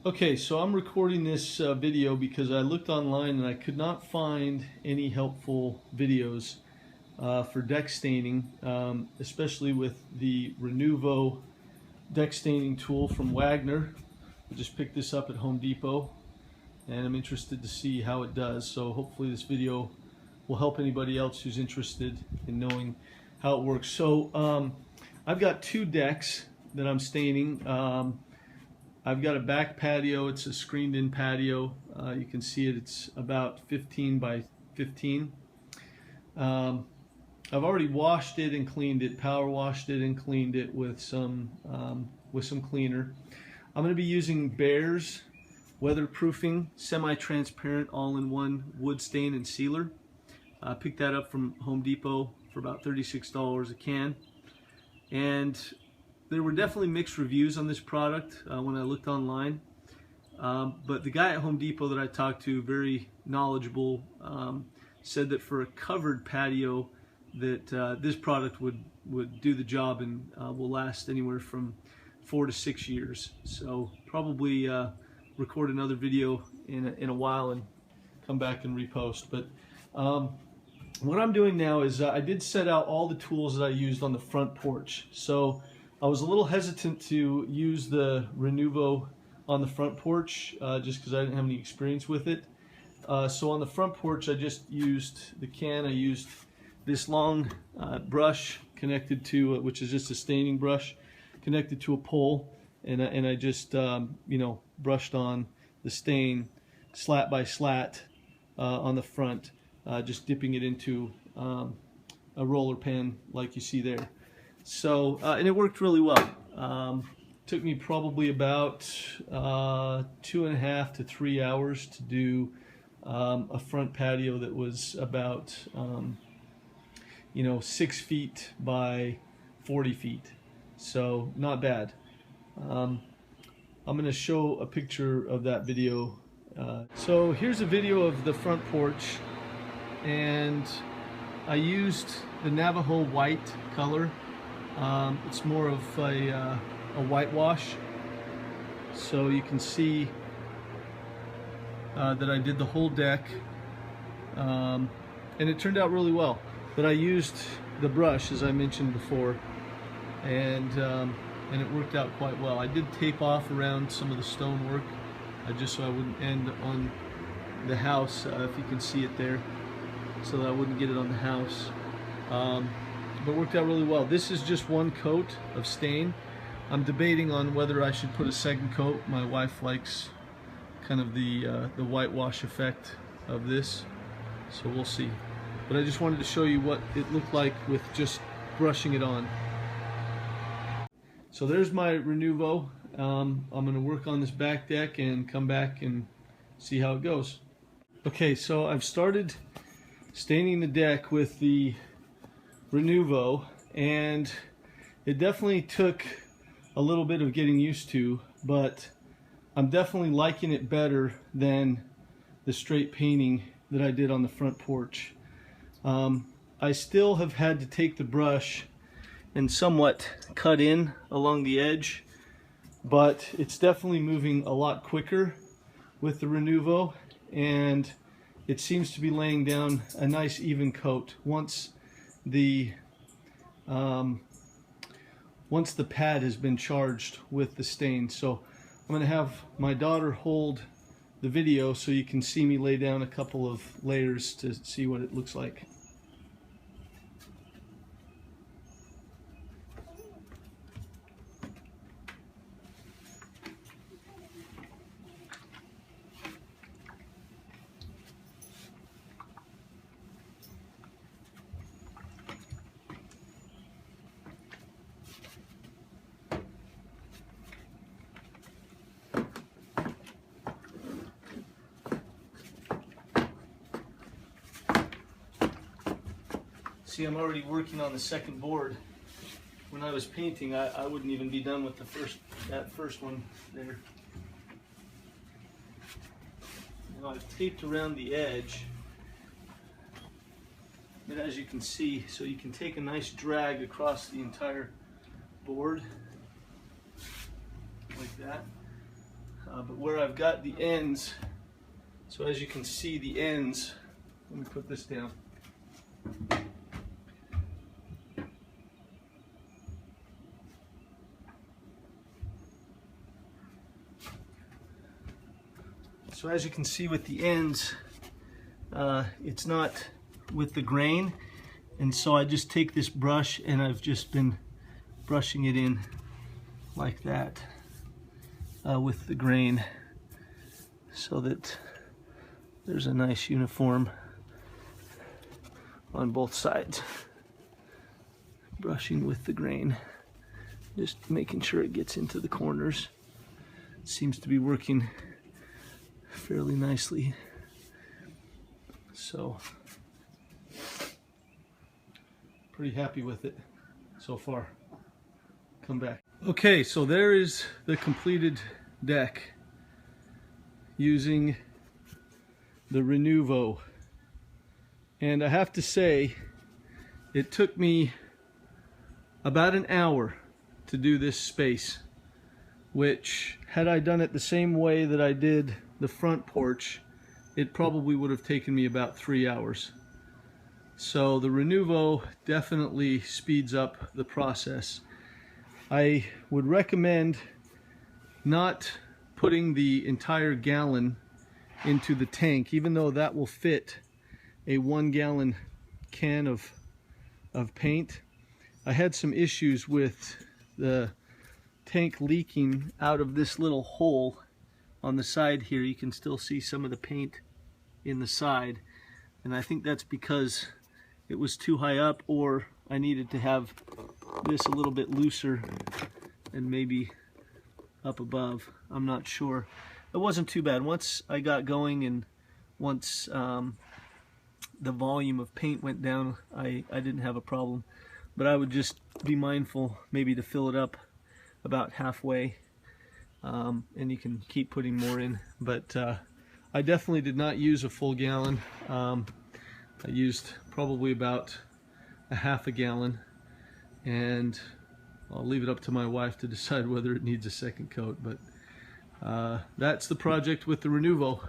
Okay, so I'm recording this video because I looked online and I could not find any helpful videos for deck staining, especially with the Renuvo deck staining tool from Wagner. I just picked this up at Home Depot and I'm interested to see how it does. So hopefully this video will help anybody else who's interested in knowing how it works. So I've got two decks that I'm staining. I've got a back patio. It's a screened in patio. You can see it. It's about 15 by 15. I've already washed it and cleaned it, power washed it and cleaned it with some cleaner. I'm going to be using Bear's weatherproofing semi-transparent all-in-one wood stain and sealer. I picked that up from Home Depot for about $36 a can. And there were definitely mixed reviews on this product when I looked online. But the guy at Home Depot that I talked to, very knowledgeable, said that for a covered patio that this product would do the job and will last anywhere from 4 to 6 years. So probably record another video in a while and come back and repost. But what I'm doing now is I did set out all the tools that I used on the front porch. So I was a little hesitant to use the Renuvo on the front porch just because I didn't have any experience with it. So on the front porch I just used the can. I used this long brush connected to, which is just a staining brush, connected to a pole, and I just you know, brushed on the stain slat by slat on the front, just dipping it into a roller pan like you see there. So and it worked really well. Took me probably about 2.5 to 3 hours to do a front patio that was about you know, 6 feet by 40 feet. So not bad. I'm going to show a picture of that video. So here's a video of the front porch, and I used the Navajo white color. It's more of a whitewash, so you can see that I did the whole deck, and it turned out really well. But I used the brush, as I mentioned before, and it worked out quite well. I did tape off around some of the stonework, just so I wouldn't end on the house, if you can see it there, so that I wouldn't get it on the house. But worked out really well. This is just one coat of stain. I'm debating on whether I should put a second coat. My wife likes kind of the whitewash effect of this, so we'll see. But I just wanted to show you what it looked like with just brushing it on. So there's my Renuvo. I'm going to work on this back deck and come back and see how it goes. Okay, so I've started staining the deck with the Renuvo, and it definitely took a little bit of getting used to, but I'm definitely liking it better than the straight painting that I did on the front porch. I still have had to take the brush and somewhat cut in along the edge, but it's definitely moving a lot quicker with the Renuvo, and it seems to be laying down a nice even coat once the pad has been charged with the stain. So I'm going to have my daughter hold the video so you can see me lay down a couple of layers to see what it looks like. See, I'm already working on the second board. When I was painting, I wouldn't even be done with that first one there. Now I've taped around the edge, and as you can see, so you can take a nice drag across the entire board like that. but where I've got the ends, so as you can see the ends, let me put this down. So as you can see with the ends, it's not with the grain, and so I just take this brush and I've just been brushing it in like that with the grain so that there's a nice uniform on both sides. Brushing with the grain, just making sure it gets into the corners. It seems to be working fairly nicely. So pretty happy with it so far. Come back. Okay, so there is the completed deck using the Renuvo, and I have to say it took me about an hour to do this space, which had I done it the same way that I did the front porch, it probably would have taken me about 3 hours. So the Renuvo definitely speeds up the process. I would recommend not putting the entire gallon into the tank, even though that will fit a 1 gallon can of paint. I had some issues with the tank leaking out of this little hole on the side here. You can still see some of the paint in the side, and I think that's because it was too high up, or I needed to have this a little bit looser and maybe up above. I'm not sure. It wasn't too bad. Once I got going and once the volume of paint went down, I didn't have a problem. But I would just be mindful maybe to fill it up about halfway, and you can keep putting more in. But I definitely did not use a full gallon. I used probably about a half a gallon, and I'll leave it up to my wife to decide whether it needs a second coat. But that's the project with the Renuvo.